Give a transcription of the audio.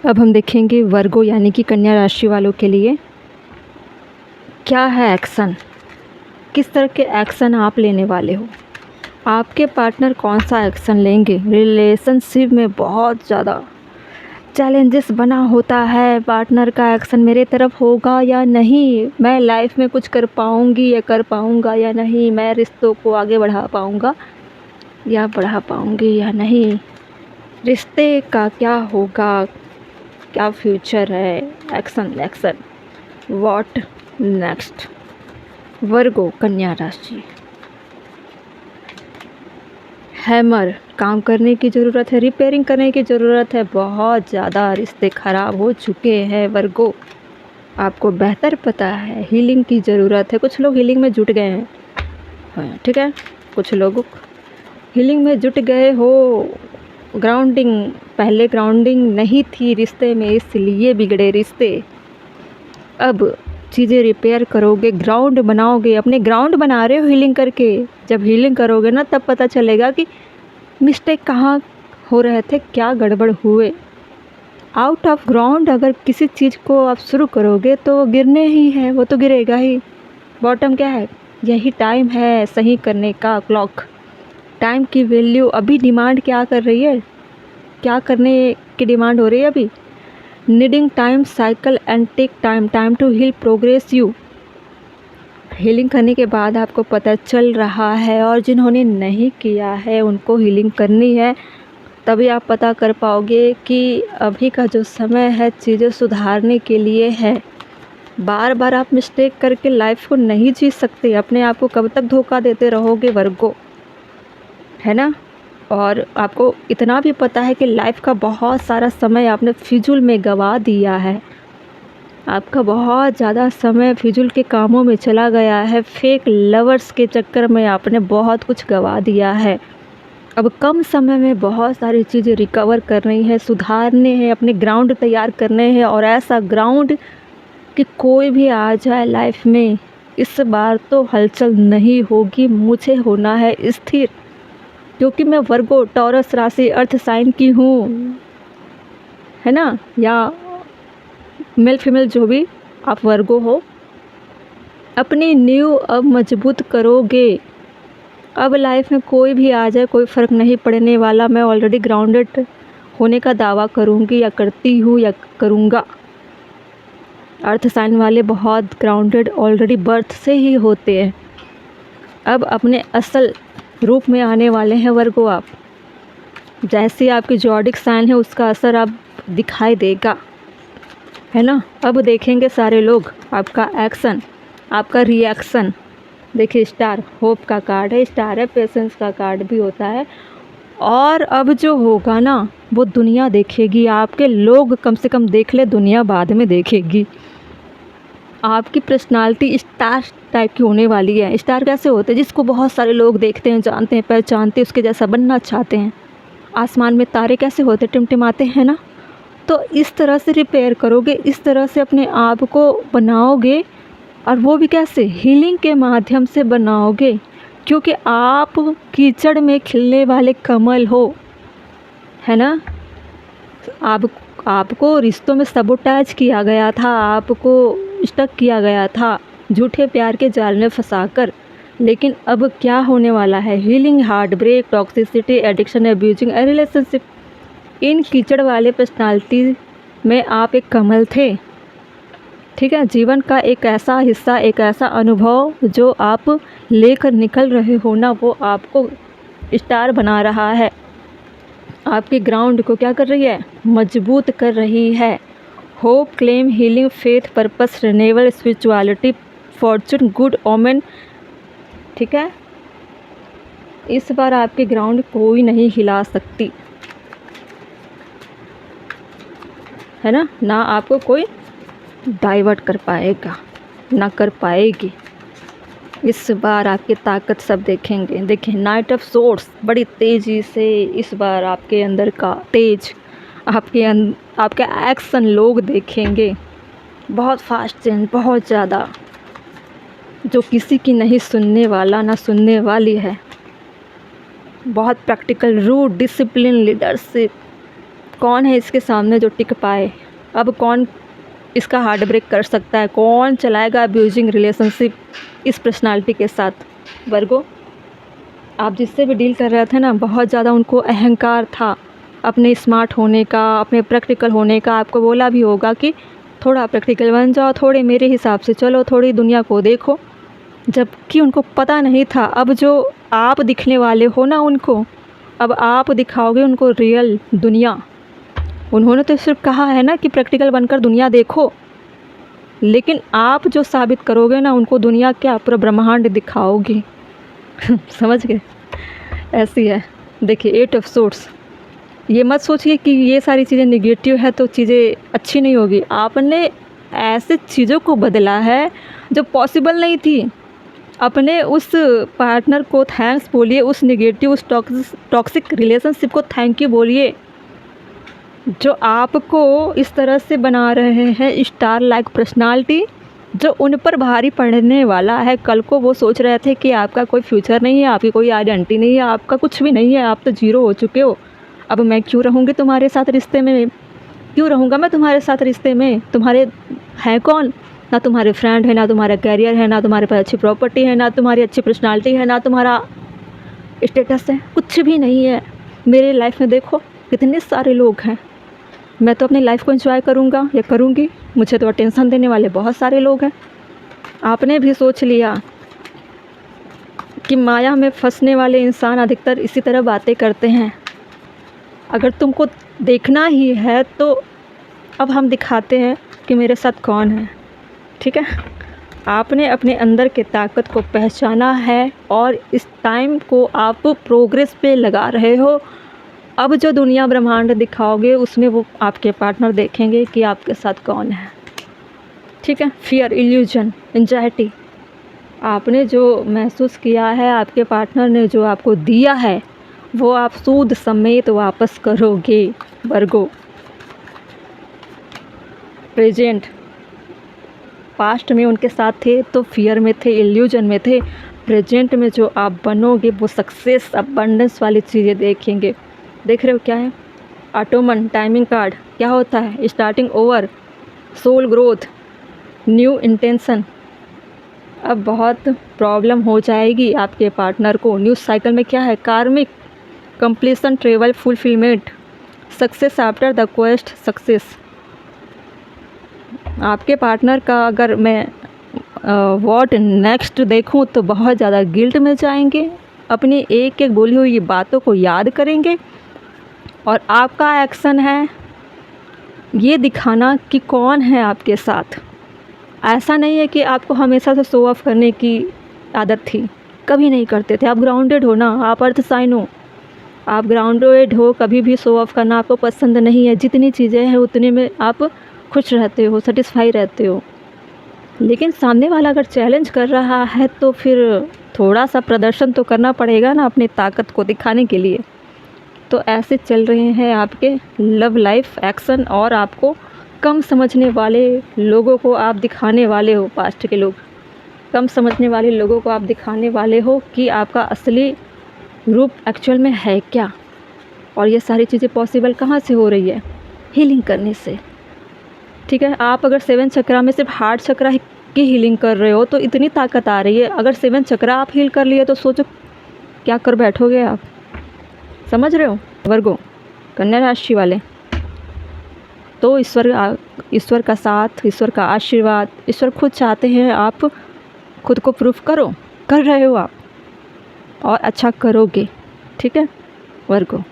अब हम देखेंगे वर्गो यानी कि कन्या राशि वालों के लिए क्या है एक्शन, किस तरह के एक्शन आप लेने वाले हो, आपके पार्टनर कौन सा एक्शन लेंगे। रिलेशनशिप में बहुत ज़्यादा चैलेंजेस बना होता है, पार्टनर का एक्शन मेरे तरफ होगा या नहीं, मैं लाइफ में कुछ कर पाऊँगी या कर पाऊँगा या नहीं, मैं रिश्तों को आगे बढ़ा पाऊँगा या बढ़ा पाऊँगी या नहीं, रिश्ते का क्या होगा, क्या फ्यूचर है, एक्शन एक्शन व्हाट नेक्स्ट। वर्गो कन्या राशि, हैमर, काम करने की ज़रूरत है, रिपेयरिंग करने की ज़रूरत है, बहुत ज़्यादा रिश्ते ख़राब हो चुके हैं वर्गो, आपको बेहतर पता है, हीलिंग की ज़रूरत है। कुछ लोग हीलिंग में जुट गए हैं, हाँ ठीक है, कुछ लोग हीलिंग में जुट गए हो। ग्राउंडिंग, पहले ग्राउंडिंग नहीं थी रिश्ते में, इसलिए बिगड़े रिश्ते। अब चीज़ें रिपेयर करोगे, ग्राउंड बनाओगे, अपने ग्राउंड बना रहे हो हीलिंग करके। जब हीलिंग करोगे ना तब पता चलेगा कि मिस्टेक कहाँ हो रहे थे, क्या गड़बड़ हुए। आउट ऑफ ग्राउंड अगर किसी चीज़ को आप शुरू करोगे तो वो गिरने ही है, वो तो गिरेगा ही। बॉटम क्या है, यही टाइम है सही करने का। क्लॉक, टाइम की वैल्यू अभी डिमांड क्या कर रही है, क्या करने की डिमांड हो रही है अभी। Needing time cycle and take time to heal progress you. Healing करने के बाद आपको पता चल रहा है, और जिन्होंने नहीं किया है उनको हीलिंग करनी है, तभी आप पता कर पाओगे कि अभी का जो समय है चीज़ें सुधारने के लिए है। बार बार आप मिस्टेक करके लाइफ को नहीं जी सकते, अपने आप को कब तक धोखा देते रहोगे वर्गो, है ना। और आपको इतना भी पता है कि लाइफ का बहुत सारा समय आपने फिजूल में गवा दिया है, आपका बहुत ज़्यादा समय फिजूल के कामों में चला गया है, फेक लवर्स के चक्कर में आपने बहुत कुछ गवा दिया है। अब कम समय में बहुत सारी चीज़ें रिकवर करनी है, सुधारने हैं, अपने ग्राउंड तैयार करने हैं, और ऐसा ग्राउंड कि कोई भी आ जाए लाइफ में, इस बार तो हलचल नहीं होगी, मुझे होना है स्थिर, क्योंकि मैं वर्गो टॉरस राशि अर्थ साइन की हूँ, है ना। या मेल फीमेल जो भी आप वर्गो हो, अपनी नींव अब मजबूत करोगे। अब लाइफ में कोई भी आ जाए कोई फ़र्क नहीं पड़ने वाला, मैं ऑलरेडी ग्राउंडेड होने का दावा करूँगी या करती हूँ या करूँगा। अर्थ साइन वाले बहुत ग्राउंडेड ऑलरेडी बर्थ से ही होते हैं, अब अपने असल रूप में आने वाले हैं वर्गो आप। जैसे आपकी जॉडिक साइन है उसका असर अब दिखाई देगा, है ना। अब देखेंगे सारे लोग आपका एक्शन, आपका रिएक्शन। देखिए स्टार, होप का कार्ड है, स्टार है, पेशेंस का कार्ड भी होता है। और अब जो होगा ना वो दुनिया देखेगी, आपके लोग कम से कम देख ले, दुनिया बाद में देखेगी। आपकी पर्सनालिटी स्टार टाइप की होने वाली है। स्टार कैसे होते हैं, जिसको बहुत सारे लोग देखते हैं, जानते हैं, पहचानते हैं, उसके जैसा बनना चाहते हैं। आसमान में तारे कैसे होते, टिमटिमाते हैं ना। तो इस तरह से रिपेयर करोगे, इस तरह से अपने आप को बनाओगे, और वो भी कैसे, हीलिंग के माध्यम से बनाओगे, क्योंकि आप कीचड़ में खिलने वाले कमल हो, है ना। आपको रिश्तों में सबोटाइज किया गया था, आपको स्टक किया गया था झूठे प्यार के जाल में फंसाकर। लेकिन अब क्या होने वाला है, healing, heart break, toxicity, addiction, abusing a relationship. इन कीचड़ वाले पर्सनालिटी में आप एक कमल थे, ठीक है। जीवन का एक ऐसा हिस्सा, एक ऐसा अनुभव जो आप लेकर निकल रहे हो ना, वो आपको स्टार बना रहा है, आपके ग्राउंड को क्या कर रही है, मजबूत कर रही है। Hope, claim, healing, faith, purpose, renewal, spirituality, fortune, good omen, ठीक है। इस बार आपके ग्राउंड कोई नहीं हिला सकती, है ना आपको कोई डाइवर्ट कर पाएगा, ना कर पाएगी। इस बार आपकी ताकत सब देखेंगे। देखिए नाइट ऑफ सोर्ड्स, बड़ी तेज़ी से इस बार आपके अंदर का तेज, आपके एक्शन लोग देखेंगे, बहुत फास्ट चेंज, बहुत ज़्यादा, जो किसी की नहीं सुनने वाला ना सुनने वाली है। बहुत प्रैक्टिकल, रूट, डिसिप्लिन, लीडरशिप, कौन है इसके सामने जो टिक पाए? अब कौन इसका हार्ट ब्रेक कर सकता है? कौन चलाएगा अब्यूजिंग रिलेशनशिप इस पर्सनालिटी के साथ? वर्गो, आप जिससे भी डील कर रहे थे ना, बहुत ज़्यादा उनको अहंकार था अपने स्मार्ट होने का, अपने प्रैक्टिकल होने का। आपको बोला भी होगा कि थोड़ा प्रैक्टिकल बन जाओ, थोड़े मेरे हिसाब से चलो, थोड़ी दुनिया को देखो, जबकि उनको पता नहीं था। अब जो आप दिखने वाले हो ना उनको, अब आप दिखाओगे उनको रियल दुनिया। उन्होंने तो सिर्फ कहा है ना कि प्रैक्टिकल बनकर दुनिया देखो, लेकिन आप जो साबित करोगे ना उनको दुनिया क्या, पूरा ब्रह्मांड दिखाओगे। समझ गए? ऐसी है। देखिए 8 ऑफ सोर्ड्स, ये मत सोचिए कि ये सारी चीज़ें निगेटिव है तो चीज़ें अच्छी नहीं होगी। आपने ऐसे चीज़ों को बदला है जो पॉसिबल नहीं थी। अपने उस पार्टनर को थैंक्स बोलिए, उस निगेटिव, उस टॉक्सिक रिलेशनशिप को थैंक यू बोलिए, जो आपको इस तरह से बना रहे हैं स्टार लाइक पर्सनालिटी, जो उन पर भारी पड़ने वाला है। कल को वो सोच रहे थे कि आपका कोई फ्यूचर नहीं है, आपकी कोई आइडेंटिटी नहीं है, आपका कुछ भी नहीं है, आप तो जीरो हो चुके हो। अब मैं क्यों रहूँगी तुम्हारे साथ रिश्ते में? क्यों रहूँगा मैं तुम्हारे साथ रिश्ते में? तुम्हारे हैं कौन? ना तुम्हारे फ्रेंड है, ना तुम्हारा कैरियर है, ना तुम्हारे पास अच्छी प्रॉपर्टी है, ना तुम्हारी अच्छी पर्सनालिटी है, ना तुम्हारा स्टेटस है, कुछ भी नहीं है। मेरे लाइफ में देखो कितने सारे लोग हैं, मैं तो अपनी लाइफ को एंजॉय करूँगा या करूँगी, मुझे तो टेंशन देने वाले बहुत सारे लोग हैं। आपने भी सोच लिया कि माया में फंसने वाले इंसान अधिकतर इसी तरह बातें करते हैं। अगर तुमको देखना ही है तो अब हम दिखाते हैं कि मेरे साथ कौन है, ठीक है? आपने अपने अंदर के ताकत को पहचाना है और इस टाइम को आप प्रोग्रेस पे लगा रहे हो। अब जो दुनिया ब्रह्मांड दिखाओगे उसमें वो आपके पार्टनर देखेंगे कि आपके साथ कौन है, ठीक है? फियर, इल्यूजन, एंजाइटी, आपने जो महसूस किया है, आपके पार्टनर ने जो आपको दिया है, वो आप सूद समेत वापस करोगे। वर्गो, प्रेजेंट, पास्ट में उनके साथ थे तो फियर में थे, इल्यूजन में थे। प्रेजेंट में जो आप बनोगे वो सक्सेस, अबंडेंस वाली चीज़ें देखेंगे। देख रहे हो क्या है? ऑटोमन टाइमिंग कार्ड क्या होता है? Starting over, soul growth, new intention. अब बहुत प्रॉब्लम हो जाएगी आपके पार्टनर को। न्यू साइकिल में क्या है? कार्मिक, completion, travel, fulfilment, success after the quest, success. आपके पार्टनर का अगर मैं व्हाट नेक्स्ट देखूं तो बहुत ज़्यादा गिल्ट में जाएंगे, अपनी एक एक बोली हुई बातों को याद करेंगे, और आपका एक्शन है ये दिखाना कि कौन है आपके साथ। ऐसा नहीं है कि आपको हमेशा से शो ऑफ करने की आदत थी, कभी नहीं करते थे। आप ग्राउंडेड हो ना, आप अर्थ साइन हो, आप ग्राउंडेड हो, कभी भी शो ऑफ करना आपको पसंद नहीं है। जितनी चीज़ें हैं उतने में आप खुश रहते हो, सेटिस्फाई रहते हो। लेकिन सामने वाला अगर चैलेंज कर रहा है तो फिर थोड़ा सा प्रदर्शन तो करना पड़ेगा ना अपनी ताकत को दिखाने के लिए। तो ऐसे चल रहे हैं आपके लव लाइफ एक्शन, और आपको कम समझने वाले लोगों को आप दिखाने वाले हो, पास्ट के लोग, कम समझने वाले लोगों को आप दिखाने वाले हो कि आपका असली रूप एक्चुअल में है क्या। और ये सारी चीज़ें पॉसिबल कहाँ से हो रही है? हीलिंग करने से, ठीक है? आप अगर 7 चक्रा में सिर्फ हार्ट चक्रा की हीलिंग कर रहे हो तो इतनी ताकत आ रही है। अगर 7 चक्रा आप हील कर लिए तो सोचो क्या कर बैठोगे आप। समझ रहे हो? वर्गो, कन्या राशि वाले, तो ईश्वर का साथ, ईश्वर का आशीर्वाद, ईश्वर खुद चाहते हैं आप खुद को प्रूफ करो, कर रहे हो आप, और अच्छा करोगे, ठीक है वर्गो।